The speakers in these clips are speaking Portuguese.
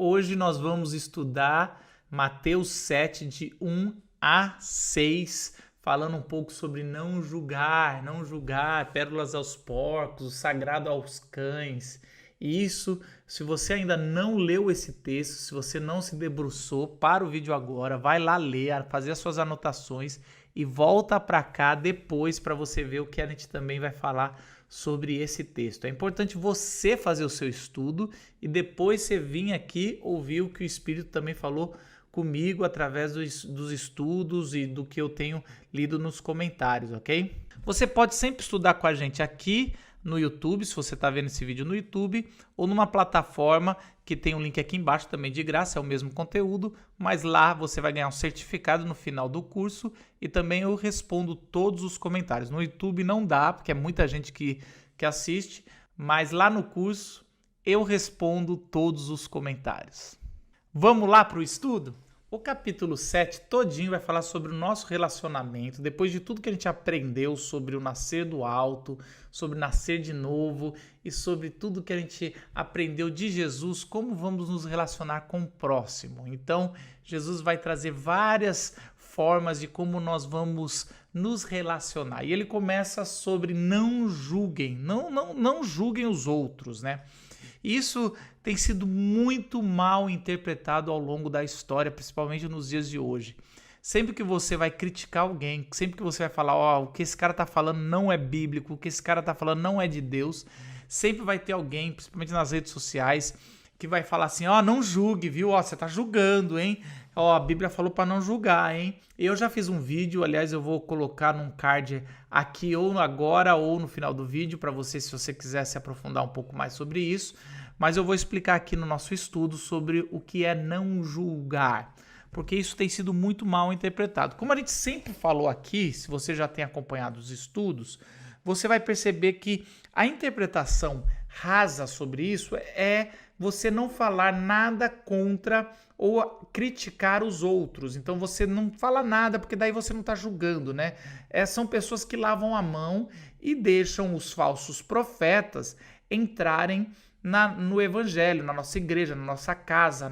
Hoje nós vamos estudar Mateus 7, de 1 a 6, falando um pouco sobre não julgar, pérolas aos porcos, o sagrado aos cães. E isso, se você ainda não leu esse texto, se você não se debruçou, para o vídeo agora, vai lá ler, fazer as suas anotações e volta para cá depois para você ver o que a gente também vai falar sobre esse texto. É importante você fazer o seu estudo e depois você vir aqui ouvir o que o Espírito também falou comigo através dos estudos e do que eu tenho lido nos comentários, ok? Você pode sempre estudar com a gente aqui no YouTube, se você está vendo esse vídeo no YouTube, ou numa plataforma que tem um link aqui embaixo também de graça, é o mesmo conteúdo, mas lá você vai ganhar um certificado no final do curso e também eu respondo todos os comentários. No YouTube não dá, porque é muita gente que assiste, mas lá no curso eu respondo todos os comentários. Vamos lá para o estudo? O capítulo 7 todinho vai falar sobre o nosso relacionamento, depois de tudo que a gente aprendeu sobre o nascer do alto, sobre nascer de novo e sobre tudo que a gente aprendeu de Jesus, como vamos nos relacionar com o próximo. Então, Jesus vai trazer várias formas de como nós vamos nos relacionar. E ele começa sobre não julguem, não julguem os outros, né? Isso tem sido muito mal interpretado ao longo da história, principalmente nos dias de hoje. Sempre que você vai criticar alguém, sempre que você vai falar, o que esse cara está falando não é bíblico, o que esse cara está falando não é de Deus, sempre vai ter alguém, principalmente nas redes sociais, que vai falar assim, não julgue, viu? Você está julgando, hein? A Bíblia falou para não julgar, hein? Eu já fiz um vídeo, aliás, eu vou colocar num card aqui ou agora ou no final do vídeo para você, se você quiser se aprofundar um pouco mais sobre isso, mas eu vou explicar aqui no nosso estudo sobre o que é não julgar, porque isso tem sido muito mal interpretado. Como a gente sempre falou aqui, se você já tem acompanhado os estudos, você vai perceber que a interpretação rasa sobre isso é você não falar nada contra ou criticar os outros. Então você não fala nada, porque daí você não está julgando, né? São pessoas que lavam a mão e deixam os falsos profetas entrarem no evangelho, na nossa igreja, na nossa casa,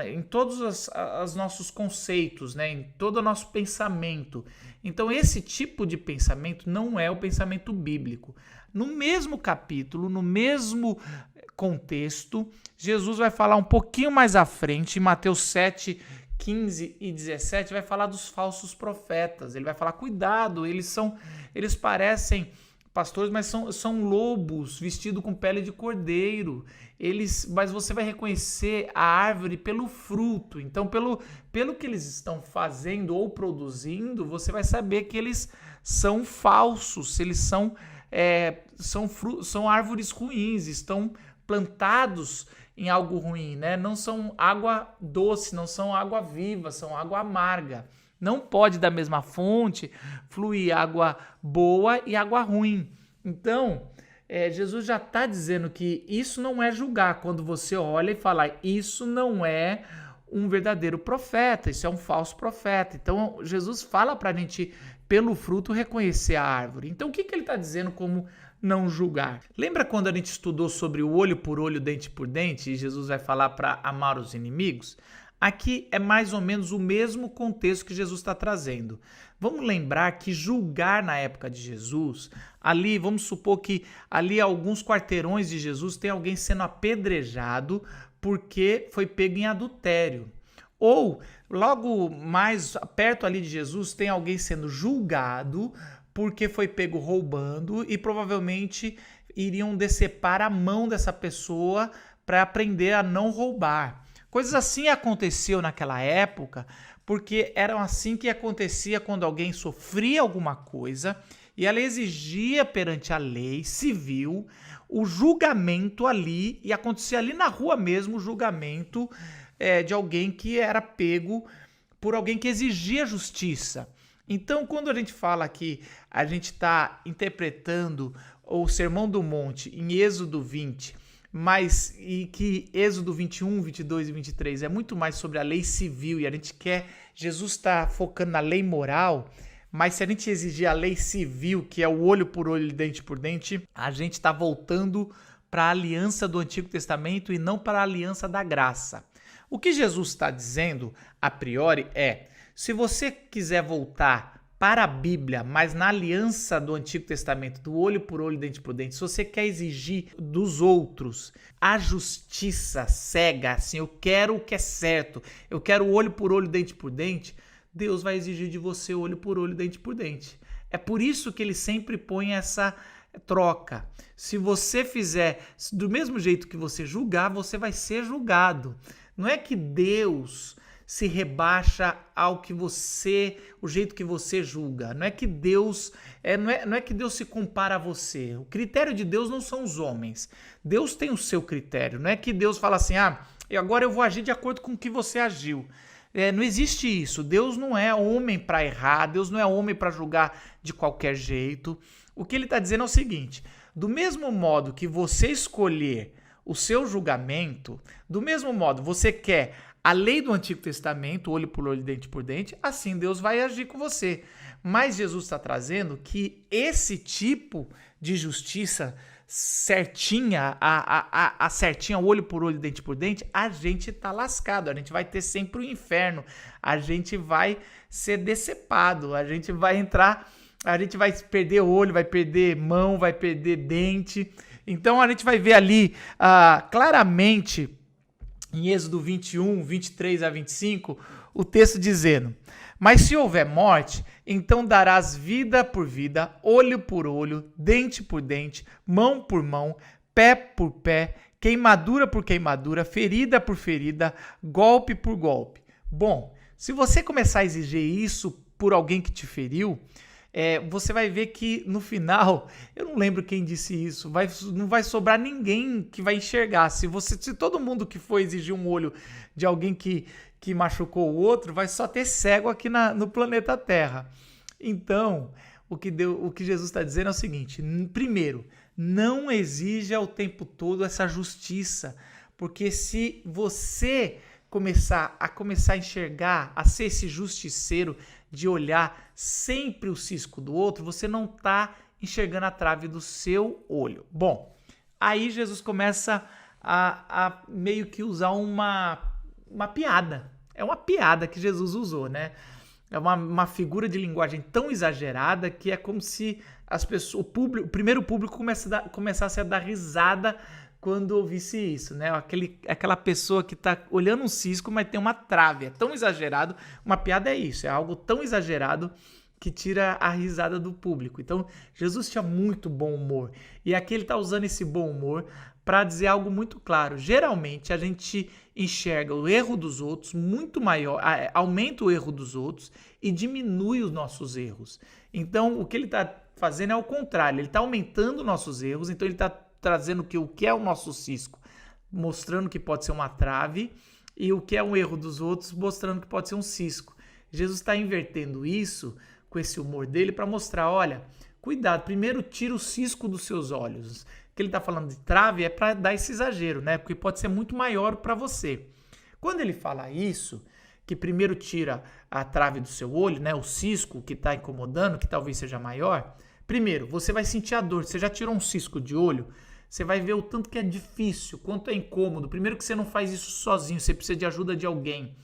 em todos os nossos conceitos, né? Em todo o nosso pensamento. Então esse tipo de pensamento não é o pensamento bíblico. No mesmo capítulo, no mesmo contexto, Jesus vai falar um pouquinho mais à frente, em Mateus 7, 15 e 17, vai falar dos falsos profetas. Ele vai falar, cuidado, eles parecem pastores, mas são lobos vestidos com pele de cordeiro. Mas você vai reconhecer a árvore pelo fruto. Então, pelo que eles estão fazendo ou produzindo, você vai saber que eles são falsos, eles são árvores ruins, estão plantados em algo ruim, né? Não são água doce, não são água viva, são água amarga. Não pode da mesma fonte fluir água boa e água ruim. Então, Jesus já está dizendo que isso não é julgar quando você olha e fala, isso não é um verdadeiro profeta, isso é um falso profeta. Então, Jesus fala para a gente, pelo fruto, reconhecer a árvore. Então, o que ele está dizendo como não julgar? Lembra quando a gente estudou sobre o olho por olho, dente por dente, e Jesus vai falar para amar os inimigos? Aqui é mais ou menos o mesmo contexto que Jesus está trazendo. Vamos lembrar que julgar na época de Jesus, ali, vamos supor que ali alguns quarteirões de Jesus tem alguém sendo apedrejado porque foi pego em adultério. Ou, logo mais perto ali de Jesus, tem alguém sendo julgado porque foi pego roubando e provavelmente iriam decepar a mão dessa pessoa para aprender a não roubar. Coisas assim aconteciam naquela época, porque eram assim que acontecia quando alguém sofria alguma coisa e ela exigia perante a lei civil o julgamento ali, e acontecia ali na rua mesmo o julgamento de alguém que era pego por alguém que exigia justiça. Então, quando a gente fala que a gente está interpretando o Sermão do Monte em Êxodo 20, e que Êxodo 21, 22 e 23 é muito mais sobre a lei civil e a gente Jesus está focando na lei moral, mas se a gente exigir a lei civil, que é o olho por olho e dente por dente, a gente está voltando para a aliança do Antigo Testamento e não para a aliança da graça. O que Jesus está dizendo, a priori, é: se você quiser voltar para a Bíblia, mas na aliança do Antigo Testamento, do olho por olho, dente por dente, se você quer exigir dos outros a justiça cega, assim, eu quero o que é certo, eu quero olho por olho, dente por dente, Deus vai exigir de você olho por olho, dente por dente. É por isso que ele sempre põe essa troca. Se você fizer do mesmo jeito que você julgar, você vai ser julgado. Não é que Deus se rebaixa ao que o jeito que você julga. Não é que Deus, não é que Deus se compara a você. O critério de Deus não são os homens. Deus tem o seu critério. Não é que Deus fala assim: agora eu vou agir de acordo com o que você agiu. Não existe isso. Deus não é homem para errar. Deus não é homem para julgar de qualquer jeito. O que ele está dizendo é o seguinte: do mesmo modo que você escolher o seu julgamento, do mesmo modo você quer a lei do Antigo Testamento, olho por olho, dente por dente, assim Deus vai agir com você. Mas Jesus está trazendo que esse tipo de justiça certinha, a certinha, olho por olho, dente por dente, a gente tá lascado, a gente vai ter sempre o inferno, a gente vai ser decepado, a gente vai entrar, a gente vai perder olho, vai perder mão, vai perder dente. Então a gente vai ver ali claramente em Êxodo 21, 23 a 25, o texto dizendo: mas se houver morte, então darás vida por vida, olho por olho, dente por dente, mão por mão, pé por pé, queimadura por queimadura, ferida por ferida, golpe por golpe. Bom, se você começar a exigir isso por alguém que te feriu, você vai ver que no final, eu não lembro quem disse isso, não vai sobrar ninguém que vai enxergar. Se todo mundo que for exigir um olho de alguém que machucou o outro, vai só ter cego aqui no planeta Terra. Então, o que Jesus está dizendo é o seguinte: primeiro, não exija o tempo todo essa justiça, porque se você começar a enxergar, a ser esse justiceiro de olhar sempre o cisco do outro, você não está enxergando a trave do seu olho. Bom, aí Jesus começa a meio que usar uma piada. É uma piada que Jesus usou, né? É uma figura de linguagem tão exagerada que é como se as pessoas, o primeiro público começasse a dar risada quando ouvisse isso, né? Aquela pessoa que está olhando um cisco, mas tem uma trave. É tão exagerado. Uma piada é isso, é algo tão exagerado que tira a risada do público. Então, Jesus tinha muito bom humor. E aqui ele está usando esse bom humor para dizer algo muito claro. Geralmente, a gente enxerga o erro dos outros muito maior, aumenta o erro dos outros e diminui os nossos erros. Então, o que ele está fazendo é o contrário. Ele está aumentando nossos erros, então ele está trazendo o que é o nosso cisco, mostrando que pode ser uma trave, e o que é um erro dos outros, mostrando que pode ser um cisco. Jesus está invertendo isso com esse humor dele para mostrar: olha, cuidado, primeiro tira o cisco dos seus olhos. O que ele está falando de trave é para dar esse exagero, né? Porque pode ser muito maior para você. Quando ele fala isso, que primeiro tira a trave do seu olho, né? O cisco que está incomodando, que talvez seja maior. Primeiro, você vai sentir a dor. Você já tirou um cisco de olho? Você vai ver o tanto que é difícil, quanto é incômodo. Primeiro que você não faz isso sozinho, você precisa de ajuda de alguém.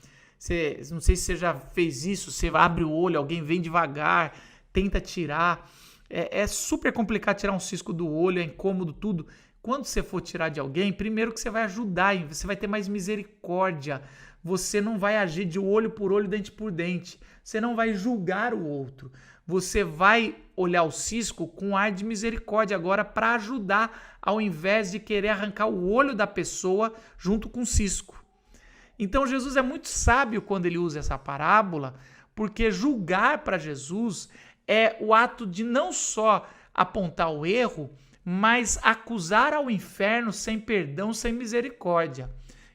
Não sei se você já fez isso, você abre o olho, alguém vem devagar, tenta tirar. É super complicado tirar um cisco do olho, é incômodo tudo. Quando você for tirar de alguém, primeiro que você vai ajudar, você vai ter mais misericórdia. Você não vai agir de olho por olho, dente por dente. Você não vai julgar o outro. Você vai olhar o cisco com ar de misericórdia agora para ajudar, ao invés de querer arrancar o olho da pessoa junto com o cisco. Então Jesus é muito sábio quando ele usa essa parábola, porque julgar para Jesus é o ato de não só apontar o erro, mas acusar ao inferno sem perdão, sem misericórdia.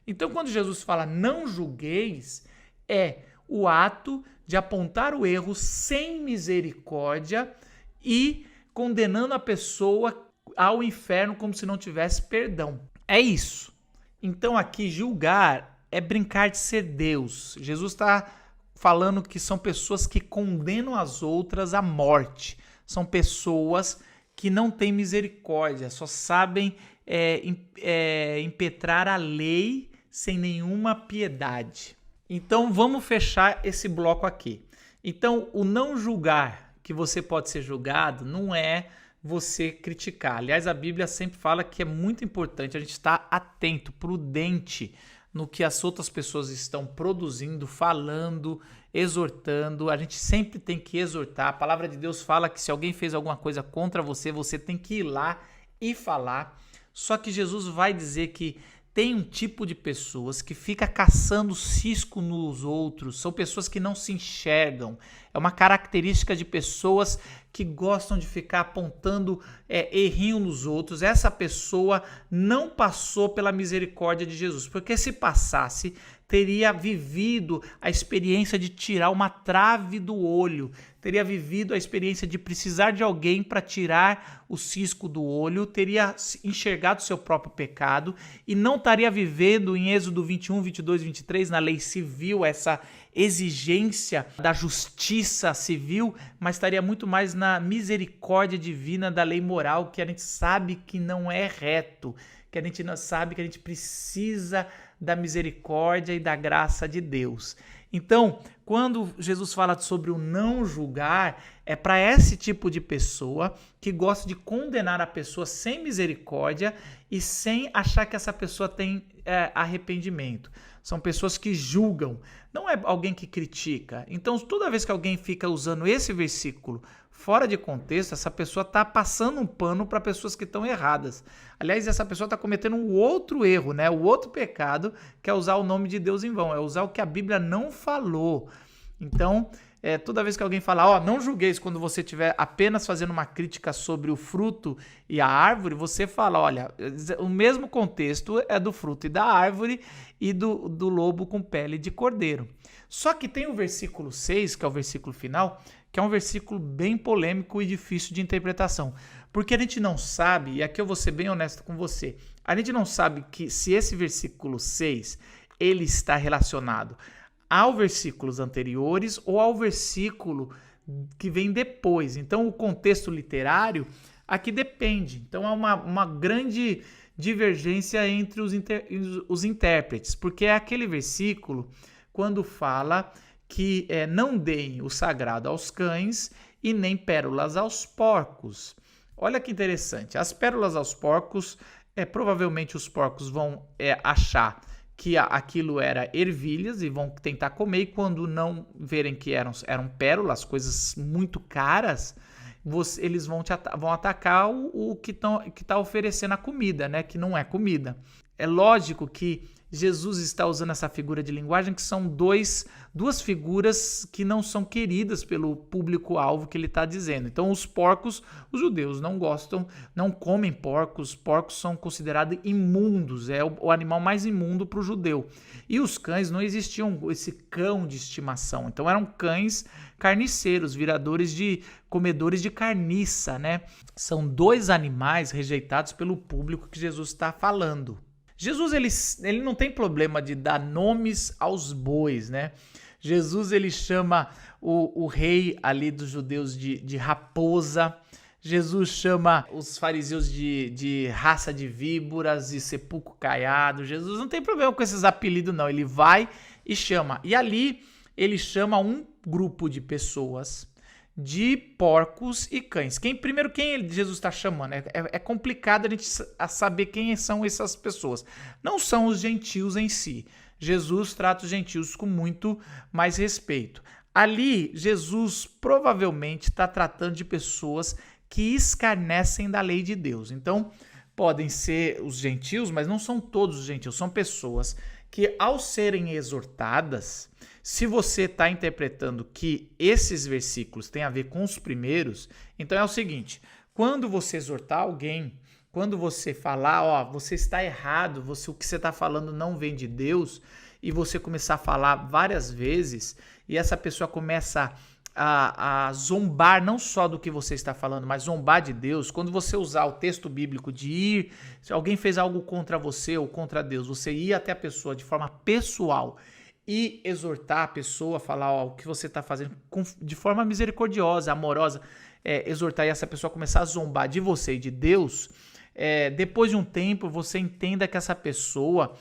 Então quando Jesus fala não julgueis, é o ato de apontar o erro sem misericórdia e condenando a pessoa ao inferno como se não tivesse perdão. É isso. Então aqui julgar é brincar de ser Deus. Jesus está falando que são pessoas que condenam as outras à morte. São pessoas que não têm misericórdia, só sabem impetrar a lei sem nenhuma piedade. Então vamos fechar esse bloco aqui. Então o não julgar, que você pode ser julgado, não é você criticar. Aliás, a Bíblia sempre fala que é muito importante a gente estar atento, prudente no que as outras pessoas estão produzindo, falando, exortando. A gente sempre tem que exortar. A palavra de Deus fala que se alguém fez alguma coisa contra você, você tem que ir lá e falar. Só que Jesus vai dizer que tem um tipo de pessoas que fica caçando cisco nos outros, são pessoas que não se enxergam. É uma característica de pessoas que gostam de ficar apontando errinho nos outros. Essa pessoa não passou pela misericórdia de Jesus, porque se passasse, teria vivido a experiência de tirar uma trave do olho, teria vivido a experiência de precisar de alguém para tirar o cisco do olho, teria enxergado seu próprio pecado e não estaria vivendo em Êxodo 21, 22, 23, na lei civil, essa exigência da justiça civil, mas estaria muito mais na misericórdia divina da lei moral, que a gente sabe que não é reto, que a gente não sabe que a gente precisa da misericórdia e da graça de Deus. Então, quando Jesus fala sobre o não julgar, é para esse tipo de pessoa que gosta de condenar a pessoa sem misericórdia e sem achar que essa pessoa tem arrependimento. São pessoas que julgam, não é alguém que critica. Então, toda vez que alguém fica usando esse versículo fora de contexto, essa pessoa está passando um pano para pessoas que estão erradas. Aliás, essa pessoa está cometendo um outro erro, né? O outro pecado, que é usar o nome de Deus em vão, é usar o que a Bíblia não falou. Então, toda vez que alguém fala, não julgueis, quando você estiver apenas fazendo uma crítica sobre o fruto e a árvore, você fala, olha, o mesmo contexto é do fruto e da árvore e do lobo com pele de cordeiro. Só que tem o versículo 6, que é o versículo final, que é um versículo bem polêmico e difícil de interpretação. Porque a gente não sabe, e aqui eu vou ser bem honesto com você, a gente não sabe que se esse versículo 6, ele está relacionado aos versículos anteriores ou ao versículo que vem depois. Então, o contexto literário aqui depende. Então, há uma grande divergência entre os intérpretes, porque é aquele versículo quando fala que não deem o sagrado aos cães e nem pérolas aos porcos. Olha que interessante. As pérolas aos porcos, provavelmente os porcos vão achar que aquilo era ervilhas e vão tentar comer, e quando não verem que eram pérolas, coisas muito caras, eles vão atacar o que está oferecendo a comida, né? Que não é comida. É lógico que Jesus está usando essa figura de linguagem, que são duas figuras que não são queridas pelo público-alvo que ele está dizendo. Então, os porcos, os judeus não gostam, não comem porcos. Porcos são considerados imundos, é o animal mais imundo para o judeu. E os cães, não existiam esse cão de estimação. Então, eram cães carniceiros, comedores de carniça, né? São dois animais rejeitados pelo público que Jesus está falando. Jesus, ele não tem problema de dar nomes aos bois, né? Jesus, ele chama o rei ali dos judeus de raposa. Jesus chama os fariseus de raça de víboras e sepulcro caiado. Jesus não tem problema com esses apelidos, não. Ele vai e chama. E ali, ele chama um grupo de pessoas de porcos e cães. Primeiro, quem Jesus está chamando? É complicado a gente saber quem são essas pessoas. Não são os gentios em si. Jesus trata os gentios com muito mais respeito. Ali, Jesus provavelmente está tratando de pessoas que escarnecem da lei de Deus. Então, podem ser os gentios, mas não são todos os gentios. São pessoas que, ao serem exortadas, se você está interpretando que esses versículos têm a ver com os primeiros, então é o seguinte: quando você exortar alguém, quando você falar, você está errado, o que você está falando não vem de Deus, e você começar a falar várias vezes, e essa pessoa começa a zombar não só do que você está falando, mas zombar de Deus, quando você usar o texto bíblico se alguém fez algo contra você ou contra Deus, você ir até a pessoa de forma pessoal e exortar a pessoa, falar o que você está fazendo de forma misericordiosa, amorosa, exortar e essa pessoa começar a zombar de você e de Deus, depois de um tempo, você entenda que essa pessoa,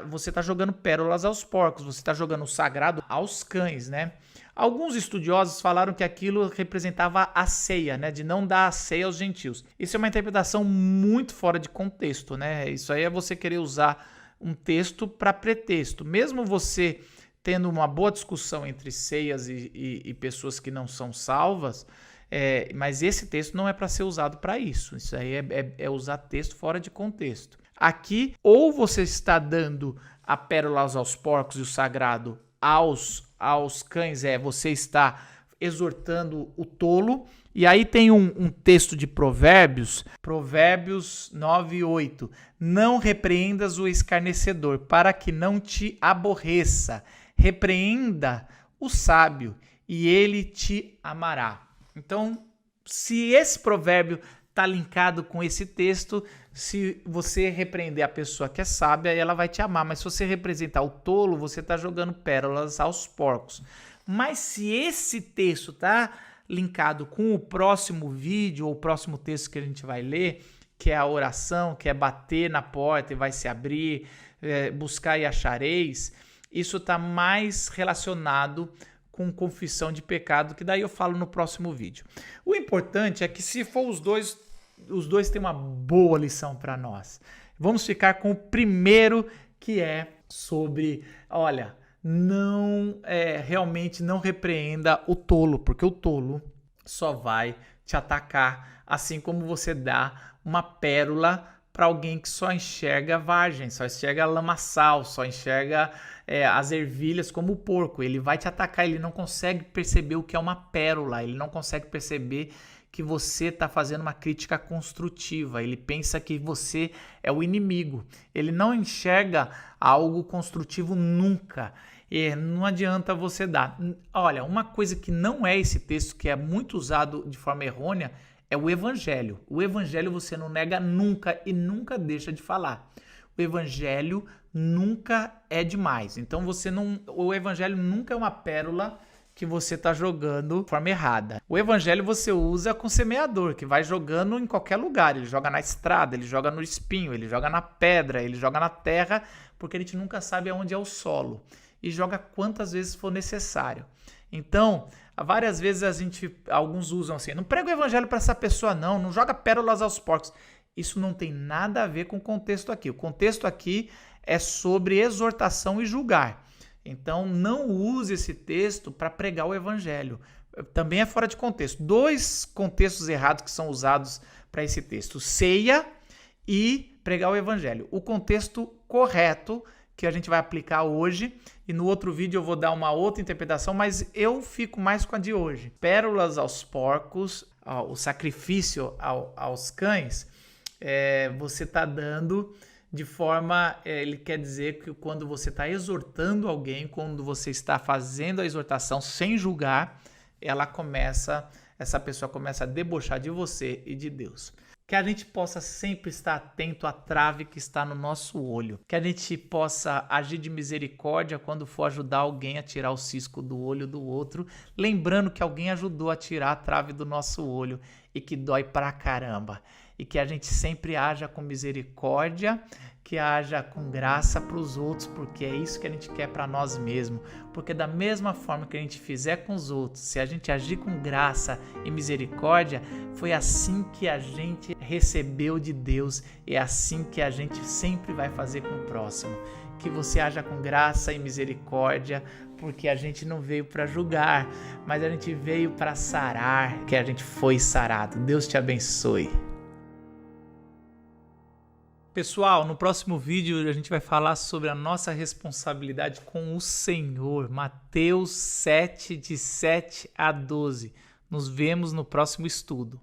você está jogando pérolas aos porcos, você está jogando o sagrado aos cães, né? Alguns estudiosos falaram que aquilo representava a ceia, né? De não dar a ceia aos gentios. Isso é uma interpretação muito fora de contexto, né? Isso aí é você querer usar um texto para pretexto. Mesmo você tendo uma boa discussão entre ceias e pessoas que não são salvas, mas esse texto não é para ser usado para isso. Isso aí é usar texto fora de contexto. Aqui, ou você está dando a pérola aos porcos e o sagrado aos cães, você está exortando o tolo. E aí tem um texto de Provérbios 9:8. Não repreendas o escarnecedor, para que não te aborreça. Repreenda o sábio, e ele te amará. Então, se esse provérbio está linkado com esse texto, se você repreender a pessoa que é sábia, ela vai te amar. Mas se você representar o tolo, você está jogando pérolas aos porcos. Mas se esse texto está linkado com o próximo vídeo ou o próximo texto que a gente vai ler, que é a oração, que é bater na porta e vai se abrir, buscar e achareis, isso está mais relacionado com confissão de pecado, que daí eu falo no próximo vídeo. O importante é que se for os dois têm uma boa lição para nós. Vamos ficar com o primeiro, que é sobre, olha, realmente não repreenda o tolo, porque o tolo só vai te atacar, assim como você dá uma pérola para alguém que só enxerga vargem, só enxerga lamaçal, só enxerga as ervilhas como o porco. Ele vai te atacar, ele não consegue perceber o que é uma pérola, ele não consegue perceber que você está fazendo uma crítica construtiva, ele pensa que você é o inimigo, ele não enxerga algo construtivo nunca. E não adianta você dar. Olha, uma coisa que não é esse texto, que é muito usado de forma errônea, é o evangelho. O evangelho você não nega nunca e nunca deixa de falar. O evangelho nunca é demais. Então o evangelho nunca é uma pérola que você está jogando de forma errada. O evangelho você usa com semeador, que vai jogando em qualquer lugar. Ele joga na estrada, ele joga no espinho, ele joga na pedra, ele joga na terra, porque a gente nunca sabe aonde é o solo. E joga quantas vezes for necessário. Então, várias vezes alguns usam assim, não prega o evangelho para essa pessoa não joga pérolas aos porcos. Isso não tem nada a ver com o contexto aqui. O contexto aqui é sobre exortação e julgar. Então, não use esse texto para pregar o evangelho. Também é fora de contexto. 2 contextos errados que são usados para esse texto: ceia e pregar o evangelho. O contexto correto que a gente vai aplicar hoje, e no outro vídeo eu vou dar uma outra interpretação, mas eu fico mais com a de hoje. Pérolas aos porcos, o sacrifício aos cães, você está dando de forma, ele quer dizer que quando você está exortando alguém, quando você está fazendo a exortação sem julgar, essa pessoa começa a debochar de você e de Deus. Que a gente possa sempre estar atento à trave que está no nosso olho. Que a gente possa agir de misericórdia quando for ajudar alguém a tirar o cisco do olho do outro, lembrando que alguém ajudou a tirar a trave do nosso olho e que dói pra caramba. E que a gente sempre haja com misericórdia, que haja com graça para os outros, porque é isso que a gente quer para nós mesmos. Porque da mesma forma que a gente fizer com os outros, se a gente agir com graça e misericórdia, foi assim que a gente recebeu de Deus, e é assim que a gente sempre vai fazer com o próximo. Que você haja com graça e misericórdia, porque a gente não veio para julgar, mas a gente veio para sarar, que a gente foi sarado. Deus te abençoe. Pessoal, no próximo vídeo a gente vai falar sobre a nossa responsabilidade com o Senhor. Mateus 7, de 7 a 12. Nos vemos no próximo estudo.